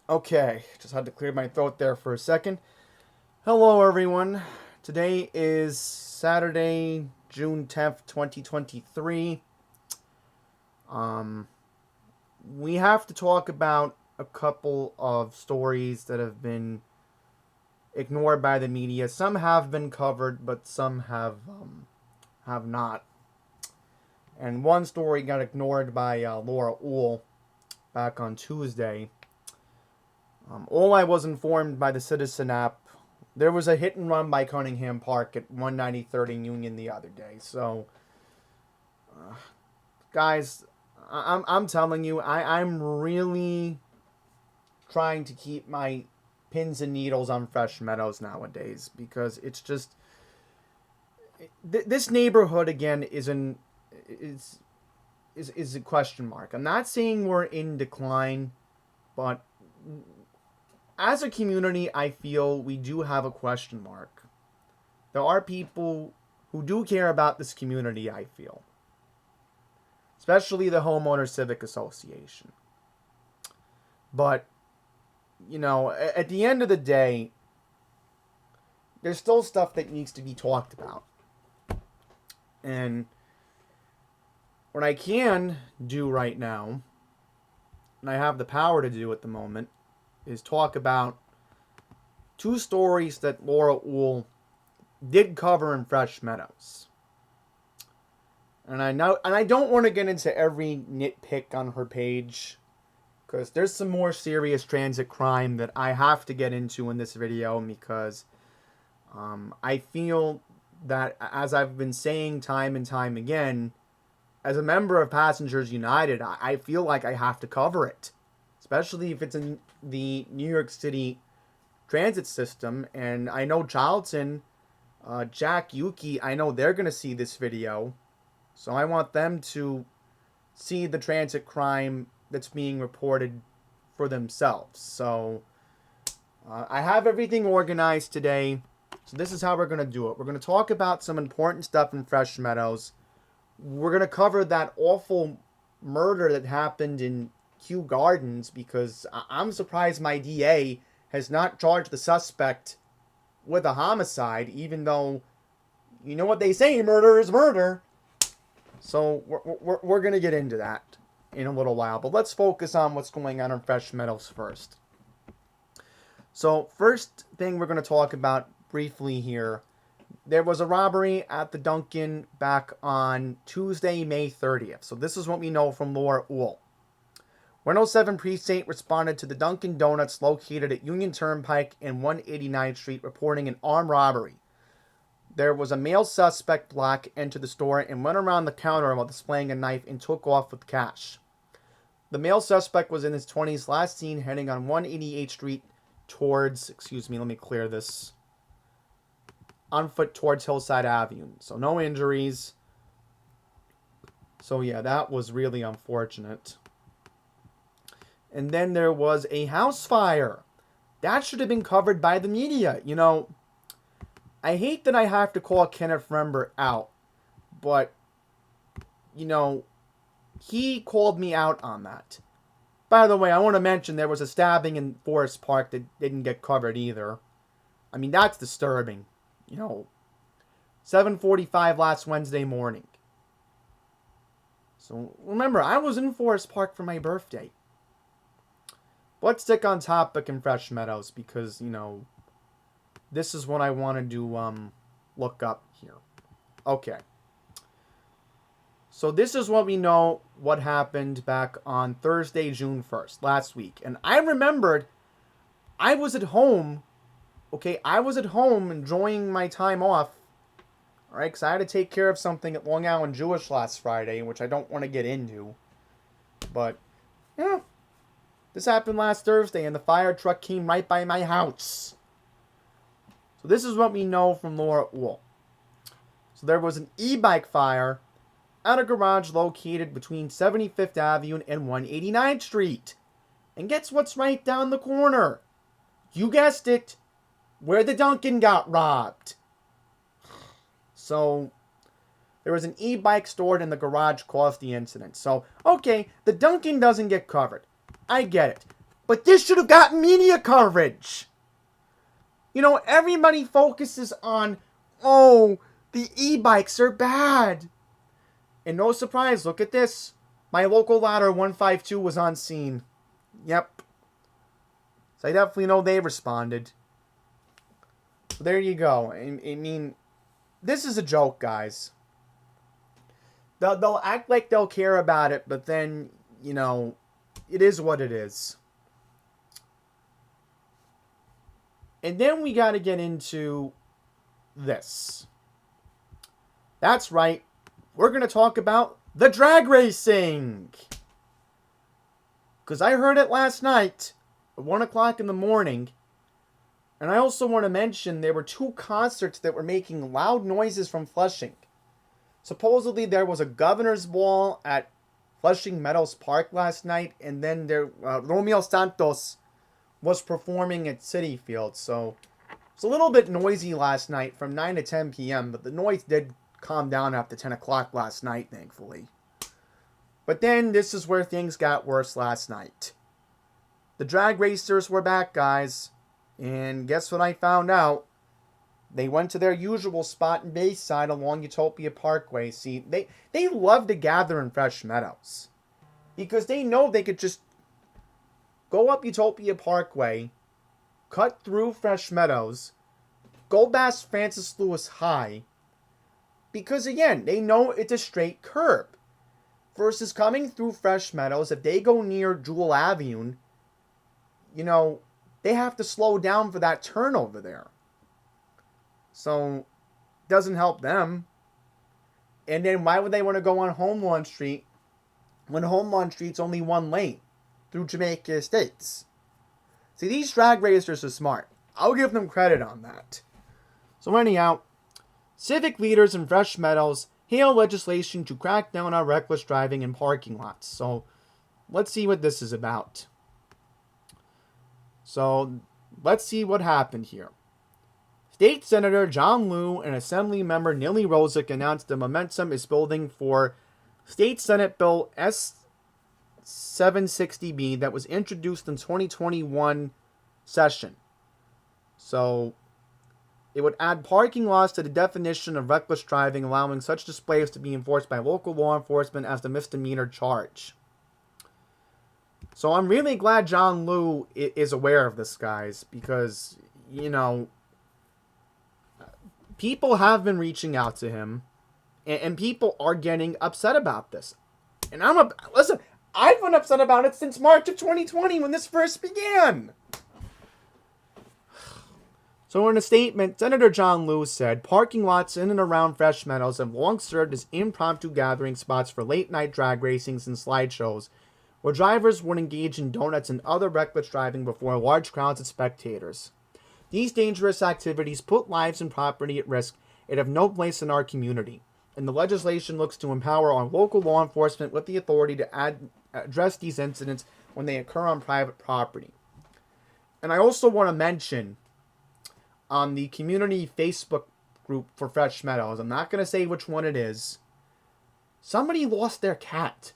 Okay, just had to clear my throat there for a second. Hello, everyone. Today is Saturday, June 10th, 2023. Um, we have to talk about a couple of stories that have been ignored by the media. Some have been covered, but some have not. And one story got ignored by Laura Uhl back on Tuesday. All I was informed by the Citizen app, there was a hit and run by Cunningham Park at 193rd and Union the other day. So, guys, I'm telling you, I'm really trying to keep my pins and needles on Fresh Meadows nowadays because it's just this neighborhood again is is a question mark. I'm not saying we're in decline, but as a community, I feel we do have a question mark. There are people who do care about this community, I feel, especially the Homeowner Civic Association. But, at the end of the day, there's still stuff that needs to be talked about. And what I can do right now, and I have the power to do at the moment, is talk about two stories that Laura Uhl did cover in Fresh Meadows. And I don't want to get into every nitpick on her page because there's some more serious transit crime that I have to get into in this video because I feel that, as I've been saying time and time again, as a member of Passengers United, I feel like I have to cover it, especially if it's in the New York City transit system. And I know Charlton, Jack, Yuki, I know they're going to see this video. So I want them to see the transit crime that's being reported for themselves. So I have everything organized today. So this is how we're going to do it. We're going to talk about some important stuff in Fresh Meadows. We're going to cover that awful murder that happened in Kew Gardens because I'm surprised my DA has not charged the suspect with a homicide, even though, you know what they say, murder is murder. So we're going to get into that in a little while. But let's focus on what's going on in Fresh Meadows first. So first thing we're going to talk about briefly here. There was a robbery at the Dunkin' back on Tuesday, May 30th. So this is what we know from Laura Uhl. 107 Precinct responded to the Dunkin' Donuts located at Union Turnpike and 189th Street reporting an armed robbery. There was a male suspect black entered the store and went around the counter while displaying a knife and took off with cash. The male suspect was in his 20s, last seen heading on 188th Street towards, let me clear this, on foot towards Hillside Avenue. So no injuries. So yeah, that was really unfortunate. And then there was a house fire. That should have been covered by the media. I hate that I have to call Kenneth Rember out, but, he called me out on that. By the way, I want to mention there was a stabbing in Forest Park that didn't get covered either. I mean, that's disturbing. 7:45 last Wednesday morning. So remember, I was in Forest Park for my birthday. Let's stick on topic in Fresh Meadows because, this is what I wanted to look up here. Okay. So this is what we know what happened back on Thursday, June 1st, last week. And I remembered I was at home. Okay, I was at home enjoying my time off. All right, because I had to take care of something at Long Island Jewish last Friday, which I don't want to get into. But, yeah, this happened last Thursday, and the fire truck came right by my house. So this is what we know from Laura Uhl. So there was an e-bike fire at a garage located between 75th Avenue and 189th Street. And guess what's right down the corner? You guessed it, where the Dunkin' got robbed. So there was an e-bike stored in the garage caused the incident. So, okay, the Dunkin' doesn't get covered. I get it. But this should have gotten media coverage. You know, everybody focuses on, oh, the e-bikes are bad. And no surprise, look at this. My local ladder 152 was on scene. Yep. So I definitely know they responded. So there you go. I mean, this is a joke, guys. They'll act like they'll care about it, but then, you know, it is what it is. And then we got to get into this. That's right. We're going to talk about the drag racing. Because I heard it last night at 1 o'clock in the morning. And I also want to mention there were 2 concerts that were making loud noises from Flushing. Supposedly there was a governor's ball at Flushing Meadows Park last night. And then Romeo Santos was performing at Citi Field. So it's a little bit noisy last night from 9 to 10 p.m. But the noise did calm down after 10 o'clock last night, thankfully. But then this is where things got worse last night. The drag racers were back, guys. And guess what I found out? They went to their usual spot in Bayside along Utopia Parkway. See, they love to gather in Fresh Meadows. Because they know they could just go up Utopia Parkway, cut through Fresh Meadows, go past Francis Lewis High, because again, they know it's a straight curb. Versus coming through Fresh Meadows, if they go near Jewel Avenue, you know, they have to slow down for that turn over there. So, doesn't help them. And then why would they want to go on Home Lawn Street when Home Lawn Street's only 1 lane through Jamaica Estates? See, these drag racers are smart. I'll give them credit on that. So anyhow, civic leaders in Fresh Meadows hail legislation to crack down on reckless driving in parking lots. So let's see what this is about. So let's see what happened here. State Senator John Liu and Assembly Member Nili Rozic announced the momentum is building for State Senate Bill S760B that was introduced in 2021 session. So it would add parking laws to the definition of reckless driving, allowing such displays to be enforced by local law enforcement as the misdemeanor charge. So I'm really glad John Liu is aware of this, guys, because, you know, people have been reaching out to him, and people are getting upset about this. And listen, I've been upset about it since March of 2020 when this first began. So in a statement, Senator John Liu said, parking lots in and around Fresh Meadows have long served as impromptu gathering spots for late-night drag racings and slideshows, where drivers would engage in donuts and other reckless driving before large crowds of spectators. These dangerous activities put lives and property at risk and have no place in our community, and the legislation looks to empower our local law enforcement with the authority to address these incidents when they occur on private property. And I also want to mention, on the community Facebook group for Fresh Meadows, I'm not going to say which one it is, somebody lost their cat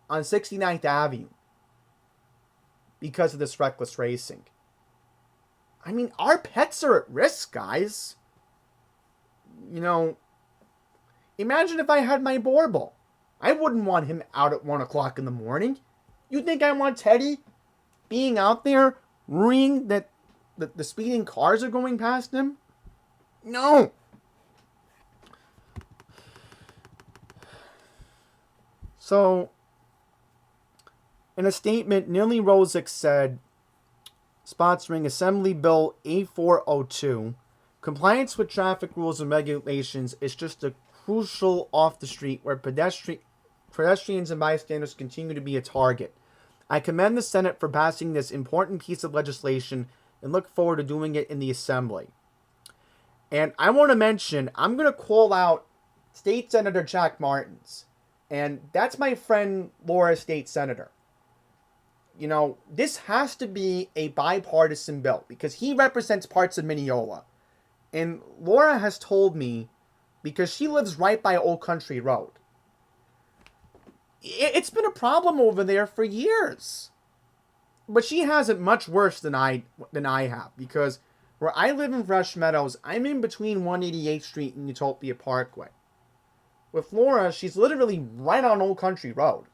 on 69th Avenue because of this reckless racing. I mean, our pets are at risk, guys. You know, imagine if I had my Borbal. I wouldn't want him out at 1 o'clock in the morning. You think I want Teddy being out there worrying that the speeding cars are going past him? No. So, in a statement, Nili Rozic said, sponsoring Assembly Bill A402, compliance with traffic rules and regulations is just a crucial off the street where pedestrians and bystanders continue to be a target. I commend the Senate for passing this important piece of legislation and look forward to doing it in the Assembly. And I want to mention, I'm going to call out State Senator Jack Martins. And that's my friend Laura, State Senator. You know, this has to be a bipartisan bill because he represents parts of Mineola. And Laura has told me, because she lives right by Old Country Road, it's been a problem over there for years. But she has it much worse than I have, because where I live in Fresh Meadows, I'm in between 188th Street and Utopia Parkway. With Laura, she's literally right on Old Country Road.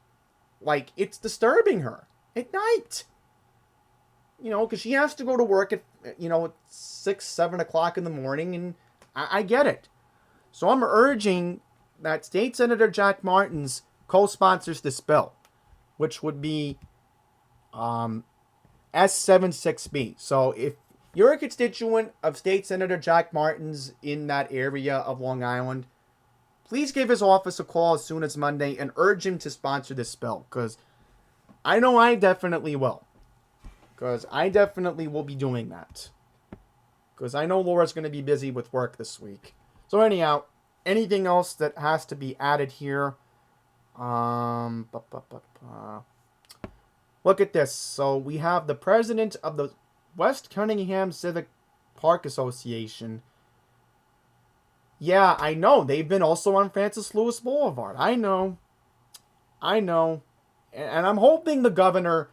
Like, it's disturbing her at night. Because she has to go to work at, at 6, 7 o'clock in the morning, and I get it. So I'm urging that State Senator Jack Martins co-sponsors this bill, which would be S76B. So if you're a constituent of State Senator Jack Martins in that area of Long Island, please give his office a call as soon as Monday and urge him to sponsor this bill, because I know I definitely will. Because I definitely will be doing that. Because I know Laura's going to be busy with work this week. So anyhow, anything else that has to be added here? Look at this. So we have the president of the West Cunningham Civic Park Association. Yeah, I know. They've been also on Francis Lewis Boulevard. I know. And I'm hoping the governor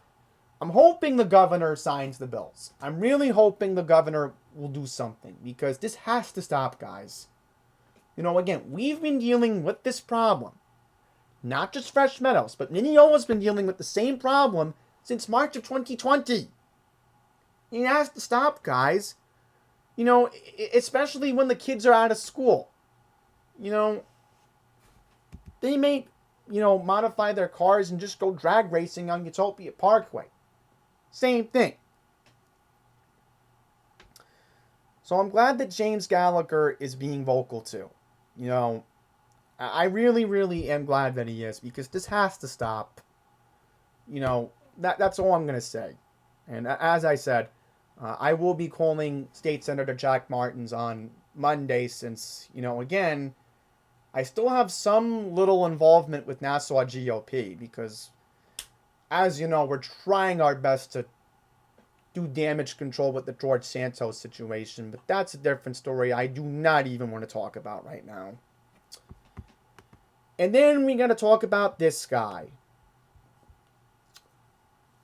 signs the bills. I'm really hoping the governor will do something, because this has to stop, guys. Again, we've been dealing with this problem. Not just Fresh Meadows, but Mineola's been dealing with the same problem since March of 2020. It has to stop, guys. Especially when the kids are out of school. They may, modify their cars and just go drag racing on Utopia Parkway. Same thing. So I'm glad that James Gallagher is being vocal too. I really, really am glad that he is, because this has to stop. That's all I'm going to say. And as I said, I will be calling State Senator Jack Martins on Monday, since, again, I still have some little involvement with Nassau GOP, because, as you know, we're trying our best to do damage control with the George Santos situation, but that's a different story I do not even want to talk about right now. And then we got to talk about this guy.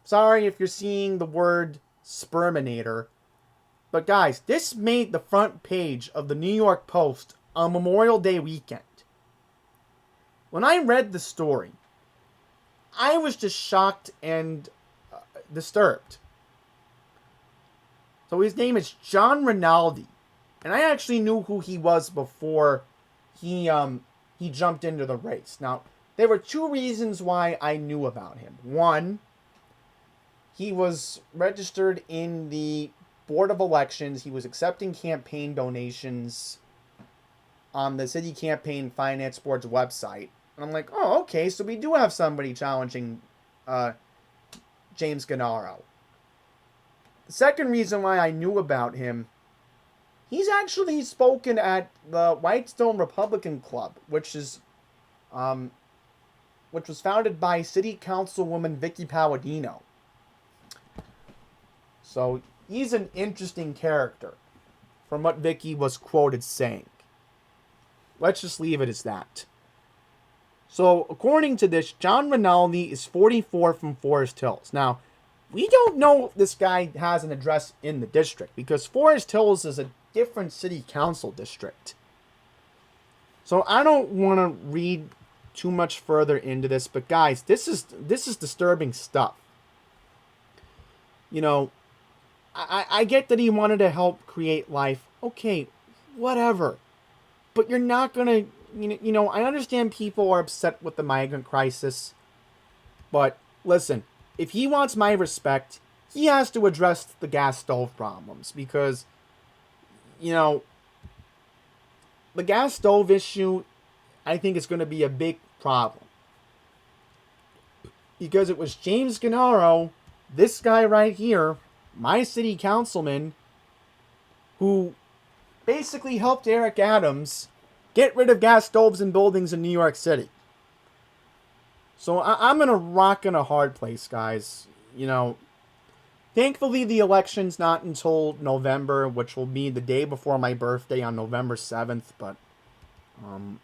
Sorry if you're seeing the word sperminator, but guys, this made the front page of the New York Post on Memorial Day weekend. When I read the story, I was just shocked and disturbed. So his name is John Rinaldi, and I actually knew who he was before he jumped into the race. Now, there were two reasons why I knew about him. One, he was registered in the Board of Elections. He was accepting campaign donations on the City Campaign Finance Board's website. And I'm like, oh, okay, so we do have somebody challenging James Gennaro. The second reason why I knew about him, he's actually spoken at the Whitestone Republican Club, which was founded by City Councilwoman Vicky Palladino. So he's an interesting character, from what Vicky was quoted saying. Let's just leave it as that. So, according to this, John Rinaldi is 44 from Forest Hills. Now, we don't know if this guy has an address in the district, because Forest Hills is a different city council district. So, I don't want to read too much further into this, but guys, this is disturbing stuff. I get that he wanted to help create life. Okay, whatever. But you're not going to, I understand people are upset with the migrant crisis. But listen, if he wants my respect, he has to address the gas stove problems. Because, the gas stove issue, I think is going to be a big problem. Because it was James Gennaro, this guy right here, my city councilman, who basically helped Eric Adams get rid of gas stoves in buildings in New York City. So I'm in a rock and a hard place, guys. Thankfully the election's not until November, which will be the day before my birthday on November 7th. But, and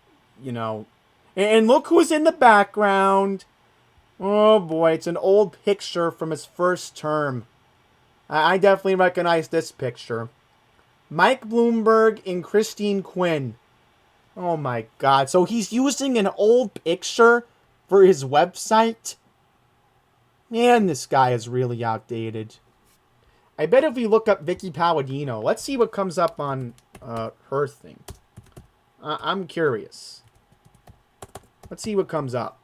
look who's in the background. Oh boy, it's an old picture from his first term. I definitely recognize this picture. Mike Bloomberg and Christine Quinn. Oh my god. So he's using an old picture for his website? Man, this guy is really outdated. I bet if we look up Vicky Palladino, let's see what comes up on her thing. I'm curious. Let's see what comes up.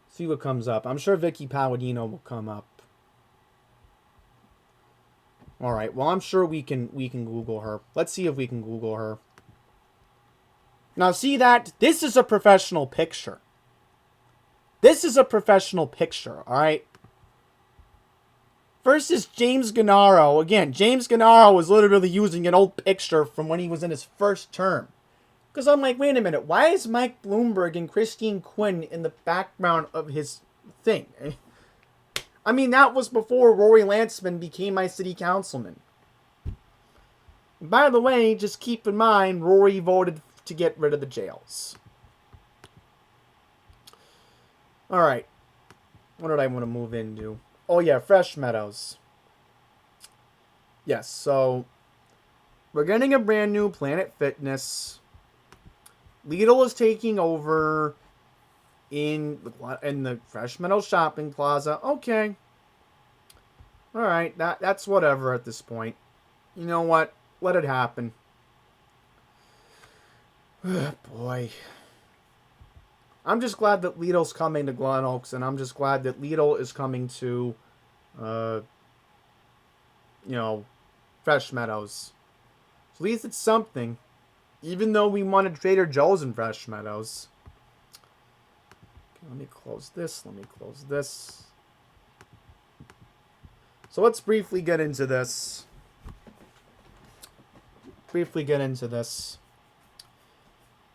See what comes up. I'm sure Vicky Palladino will come up. All right. Well, I'm sure we can Google her. Let's see if we can Google her. Now, see that? This is a professional picture. This is a professional picture, all right? First is James Gennaro. Again, James Gennaro was literally using an old picture from when he was in his first term. Because I'm like, wait a minute, why is Mike Bloomberg and Christine Quinn in the background of his thing? I mean, that was before Rory Lantzman became my city councilman. And by the way, just keep in mind, Rory voted to get rid of the jails. Alright. What did I want to move into? Oh yeah, Fresh Meadows. Yes, so we're getting a brand new Planet Fitness. Lidl is taking over in the Fresh Meadows shopping plaza. Okay. Alright, that's whatever at this point. You know what? Let it happen. Boy. I'm just glad that Lidl's coming to Glen Oaks, and I'm just glad that Lidl is coming to, Fresh Meadows. So at least it's something, even though we wanted Trader Joe's in Fresh Meadows. Okay, let me close this. So let's briefly get into this.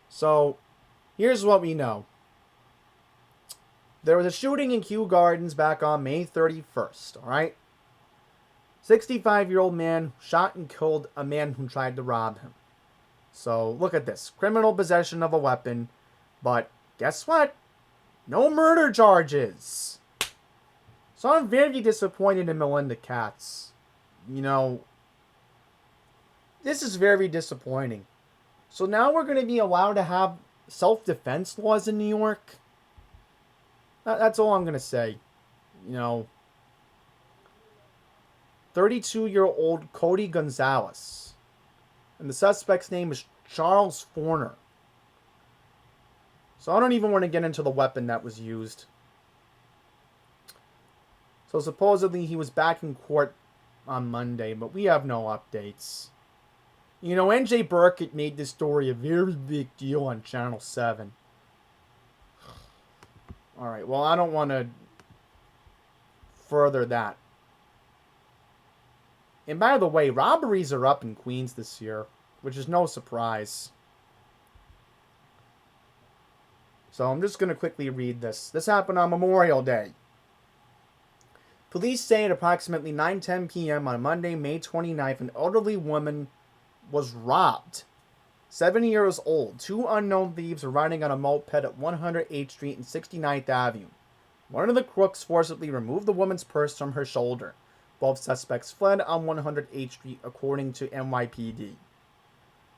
So, here's what we know. There was a shooting in Kew Gardens back on May 31st, alright? 65-year-old man shot and killed a man who tried to rob him. So, look at this. Criminal possession of a weapon. But, guess what? No murder charges. So, I'm very disappointed in Melinda Katz. You know, this is very disappointing. So, now we're going to be allowed to have self-defense laws in New York? That's all I'm going to say. You know, 32-year-old Cody Gonzalez. And the suspect's name is Charles Forner. So I don't even want to get into the weapon that was used. So supposedly he was back in court on Monday, but we have no updates. You know, NJ Burkett made this story a very big deal on Channel 7. Alright, well, I don't want to further that. And by the way, robberies are up in Queens this year, which is no surprise. So I'm just going to quickly read this. This happened on Memorial Day. Police say at approximately 9:10 p.m. on Monday, May 29th, an elderly woman was robbed. 7 years old. Two unknown thieves were riding on a moped at 108th Street and 69th Avenue. One of the crooks forcibly removed the woman's purse from her shoulder. Both suspects fled on 108th Street, according to NYPD.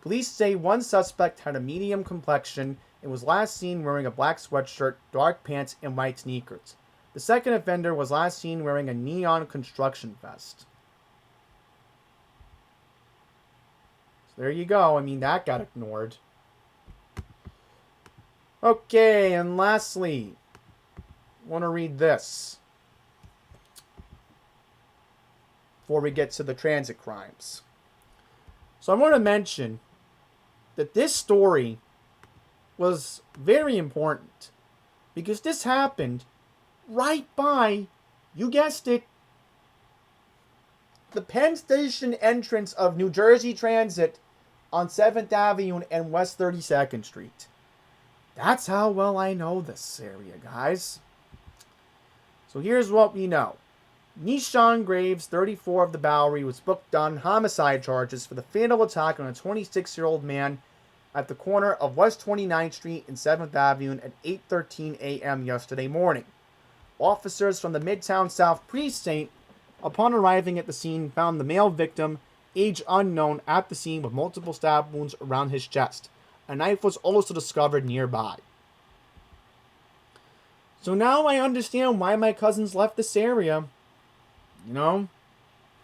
Police say one suspect had a medium complexion and was last seen wearing a black sweatshirt, dark pants, and white sneakers. The second offender was last seen wearing a neon construction vest. There you go. I mean, that got ignored. Okay, and lastly, I want to read this before we get to the transit crimes. So I want to mention that this story was very important because this happened right by, you guessed it, the Penn Station entrance of New Jersey Transit on 7th Avenue and West 32nd Street. That's how well I know this area, guys. So here's what we know. Nishan Graves, 34 of the Bowery, was booked on homicide charges for the fatal attack on a 26-year-old man at the corner of West 29th Street and 7th Avenue at 8:13 a.m. yesterday morning. Officers from the Midtown South Precinct, upon arriving at the scene, found the male victim, age unknown, at the scene with multiple stab wounds around his chest. A knife was also discovered nearby. So now I understand why my cousins left this area. You know,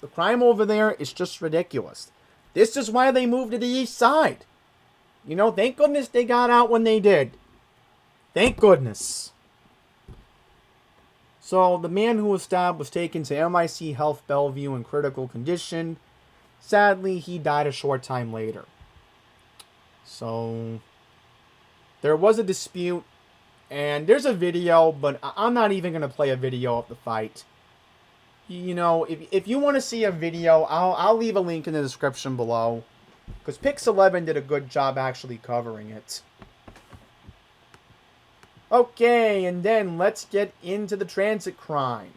the crime over there is just ridiculous. This is why they moved to the east side. You know, thank goodness they got out when they did. Thank goodness. So the man who was stabbed was taken to MIC Health Bellevue in critical condition. Sadly, he died a short time later. So there was a dispute, and there's a video, but I'm not even going to play a video of the fight. You know, if you want to see a video, I'll leave a link in the description below, because Pix11 did a good job actually covering it. Okay, and then let's get into the transit crime.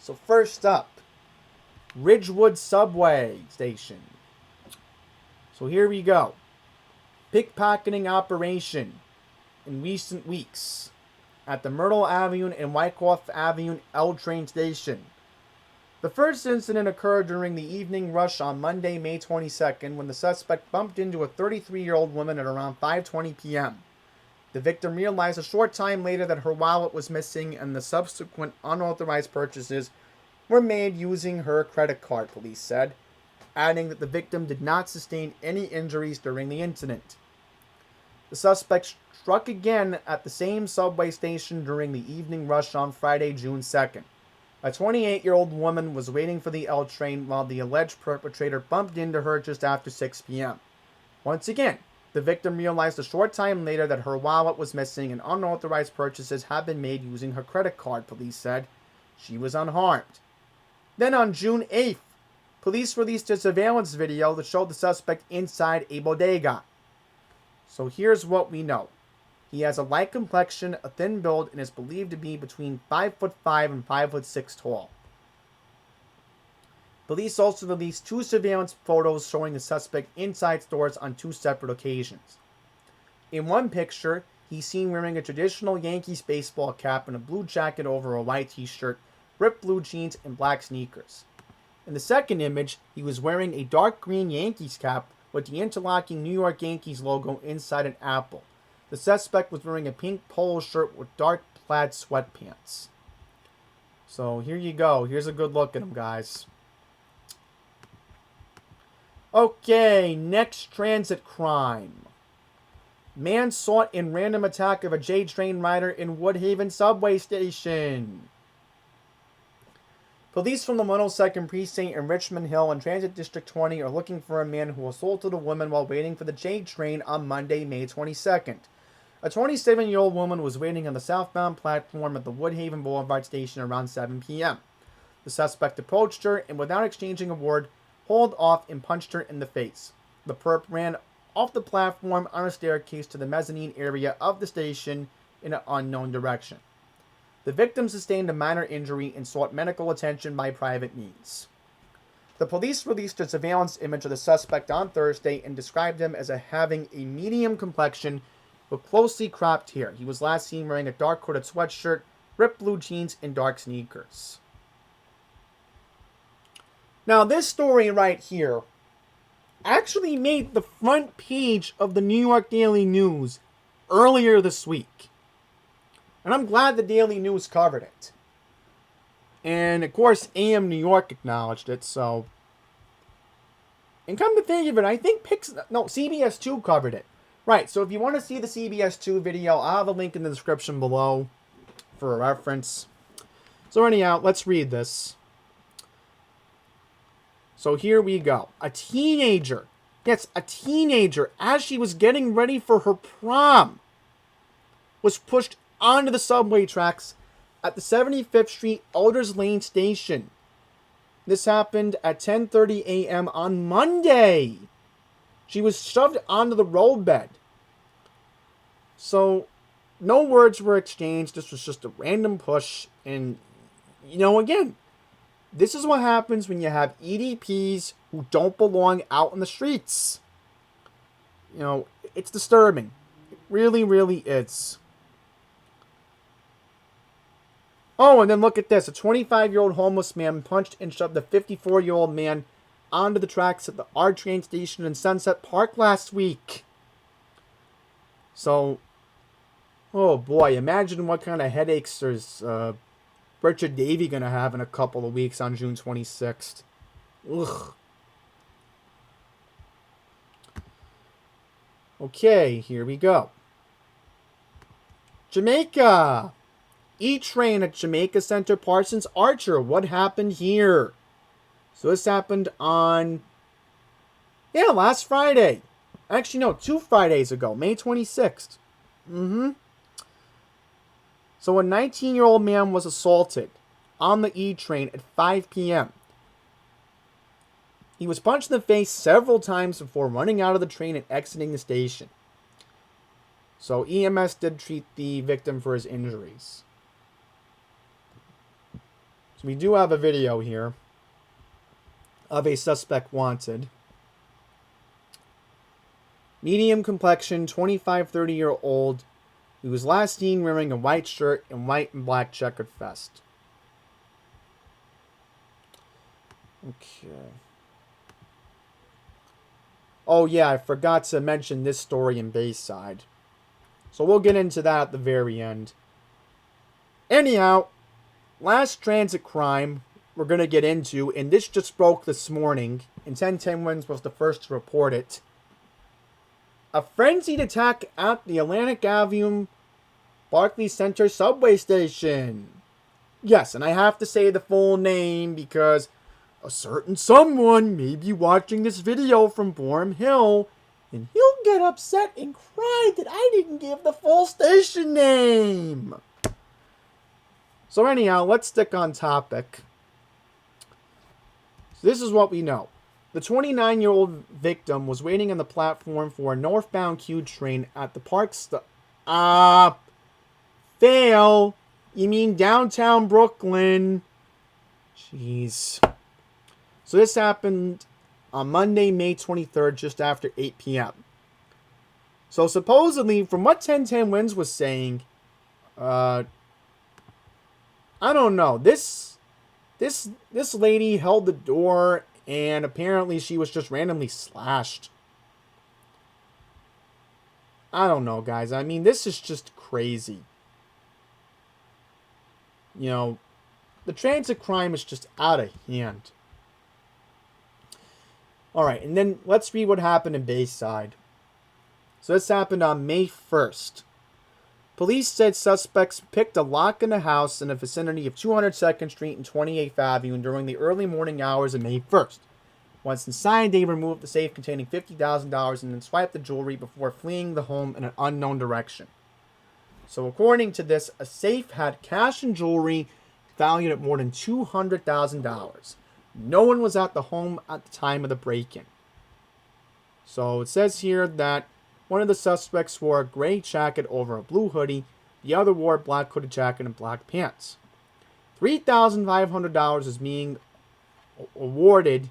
So first up, Ridgewood Subway Station. So here we go. Pickpocketing operation in recent weeks at the Myrtle Avenue and Wyckoff Avenue L train station. The first incident occurred during the evening rush on Monday, May 22nd, when the suspect bumped into a 33-year-old woman at around 5:20 p.m. The victim realized a short time later that her wallet was missing, and the subsequent unauthorized purchases were made using her credit card, police said, adding that the victim did not sustain any injuries during the incident. The suspect struck again at the same subway station during the evening rush on Friday, June 2nd. A 28-year-old woman was waiting for the L train while the alleged perpetrator bumped into her just after 6 p.m. Once again, the victim realized a short time later that her wallet was missing and unauthorized purchases had been made using her credit card, police said. She was unharmed. Then on June 8th, police released a surveillance video that showed the suspect inside a bodega. So here's what we know. He has a light complexion, a thin build, and is believed to be between 5'5" and 5'6" tall. Police also released 2 surveillance photos showing the suspect inside stores on 2 separate occasions. In one picture, he's seen wearing a traditional Yankees baseball cap and a blue jacket over a white t-shirt, ripped blue jeans, and black sneakers. In the second image, he was wearing a dark green Yankees cap with the interlocking New York Yankees logo inside an apple. The suspect was wearing a pink polo shirt with dark plaid sweatpants. So here you go. Here's a good look at him, guys. Okay, next transit crime. Man sought in random attack of a J train rider in Woodhaven subway station. Police from the 102nd Precinct in Richmond Hill and Transit District 20 are looking for a man who assaulted a woman while waiting for the J train on Monday, May 22nd. A 27-year-old woman was waiting on the southbound platform at the Woodhaven Boulevard station around 7 p.m. The suspect approached her and, without exchanging a word, hauled off and punched her in the face. The perp ran off the platform on a staircase to the mezzanine area of the station in an unknown direction. The victim sustained a minor injury and sought medical attention by private means. The police released a surveillance image of the suspect on Thursday and described him as having a medium complexion with closely cropped hair. He was last seen wearing a dark coated sweatshirt, ripped blue jeans, and dark sneakers. Now, this story right here actually made the front page of the New York Daily News earlier this week. And I'm glad the Daily News covered it. And, of course, AM New York acknowledged it, so... And come to think of it, I think CBS 2 covered it. Right, so if you want to see the CBS 2 video, I'll have a link in the description below for a reference. So anyhow, let's read this. So here we go. A teenager, yes, a teenager, as she was getting ready for her prom, was pushed onto the subway tracks at the 75th Street Elders Lane station. This happened at 10:30 a.m. on Monday. She was shoved onto the roadbed. So, no words were exchanged. This was just a random push. And, you know, again, this is what happens when you have EDPs who don't belong out in the streets. You know, it's disturbing. It really, really is. Oh, and then look at this. A 25-year-old homeless man punched and shoved a 54-year-old man onto the tracks at the R train station in Sunset Park last week. So, oh boy, imagine what kind of headaches there's Richard Davey going to have in a couple of weeks on June 26th. Ugh. Okay, here we go. Jamaica. E-train at Jamaica Center Parsons Archer. What happened here? So this happened on, last Friday. Actually, no, 2 Fridays ago, May 26th. So a 19-year-old man was assaulted on the E-train at 5 p.m. He was punched in the face several times before running out of the train and exiting the station. So EMS did treat the victim for his injuries. So we do have a video here of a suspect wanted. Medium complexion, 25, 30-year-old. He was last seen wearing a white shirt and white and black checkered vest. Okay. Oh yeah, I forgot to mention this story in Bayside. So we'll get into that at the very end. Anyhow, last transit crime we're going to get into, and this just broke this morning, and 1010 Wins was the first to report it. A frenzied attack at the Atlantic Avenue Barclays Center subway station. Yes, and I have to say the full name because a certain someone may be watching this video from Borum Hill, and he'll get upset and cry that I didn't give the full station name. So anyhow, let's stick on topic. So this is what we know. The 29-year-old victim was waiting on the platform for a northbound Q train at the park fail. You mean downtown Brooklyn. Jeez. So this happened on Monday, May 23rd, just after 8 p.m. So supposedly, from what 1010 Wins was saying, I don't know. This lady held the door, and apparently she was just randomly slashed. I don't know, guys. I mean, this is just crazy. You know, the transit crime is just out of hand. Alright, and then let's read what happened in Bayside. So this happened on May 1st. Police said suspects picked a lock in a house in the vicinity of 202nd Street and 28th Avenue during the early morning hours of May 1st. Once inside, they removed the safe containing $50,000 and then swiped the jewelry before fleeing the home in an unknown direction. So according to this, a safe had cash and jewelry valued at more than $200,000. No one was at the home at the time of the break-in. So it says here that one of the suspects wore a gray jacket over a blue hoodie. The other wore a black hooded jacket and black pants. $3,500 is being awarded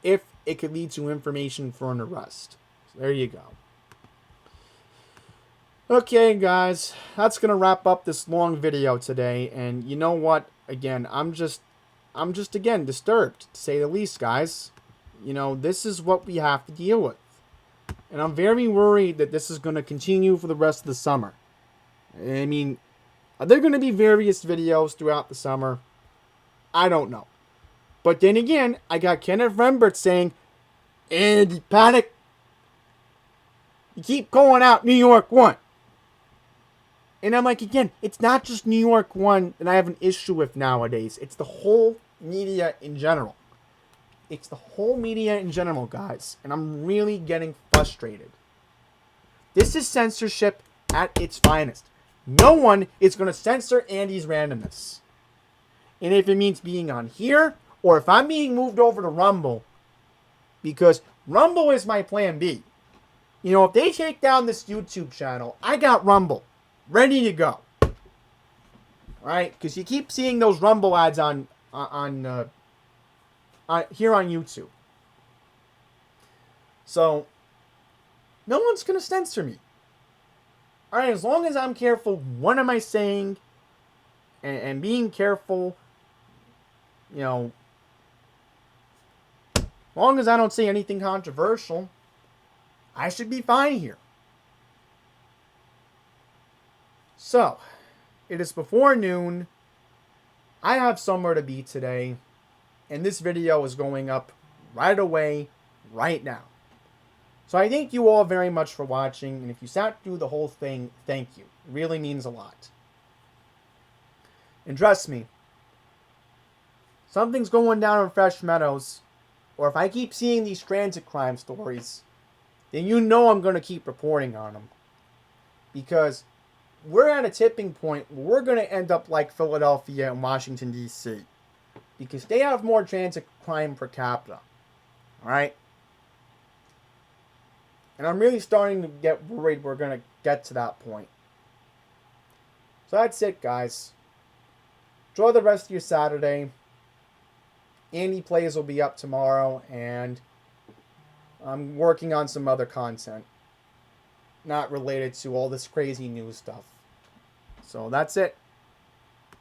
if it could lead to information for an arrest. So there you go. Okay, guys, that's going to wrap up this long video today. And you know what? Again, I'm just again disturbed, to say the least, guys. You know, this is what we have to deal with. And I'm very worried that this is going to continue for the rest of the summer. I mean, are there going to be various videos throughout the summer? I don't know. But then again, I got Kenneth Rembert saying, Andy Panic, you keep calling out New York 1. And I'm like, again, it's not just New York 1 that I have an issue with nowadays. It's the whole media in general. It's the whole media in general, guys. And I'm really getting frustrated. This is censorship at its finest. No one is going to censor Andy's randomness. And if it means being on here, or if I'm being moved over to Rumble, because Rumble is my plan B. You know, if they take down this YouTube channel, I got Rumble ready to go. Alright? Because you keep seeing those Rumble ads on here on YouTube. So, No one's going to censor me. Alright, as long as I'm careful, what am I saying? And being careful, you know, as long as I don't say anything controversial, I should be fine here. So, it is before noon. I have somewhere to be today. And this video is going up right away, right now. So I thank you all very much for watching. And if you sat through the whole thing, thank you. It really means a lot. And trust me, something's going down in Fresh Meadows. Or if I keep seeing these transit crime stories, then you know I'm going to keep reporting on them. Because we're at a tipping point where we're going to end up like Philadelphia and Washington, D.C. Because they have more transit crime per capita. Alright? And I'm really starting to get worried we're going to get to that point. So that's it, guys. Enjoy the rest of your Saturday. Andy Plays will be up tomorrow, and I'm working on some other content. Not related to all this crazy news stuff. So that's it.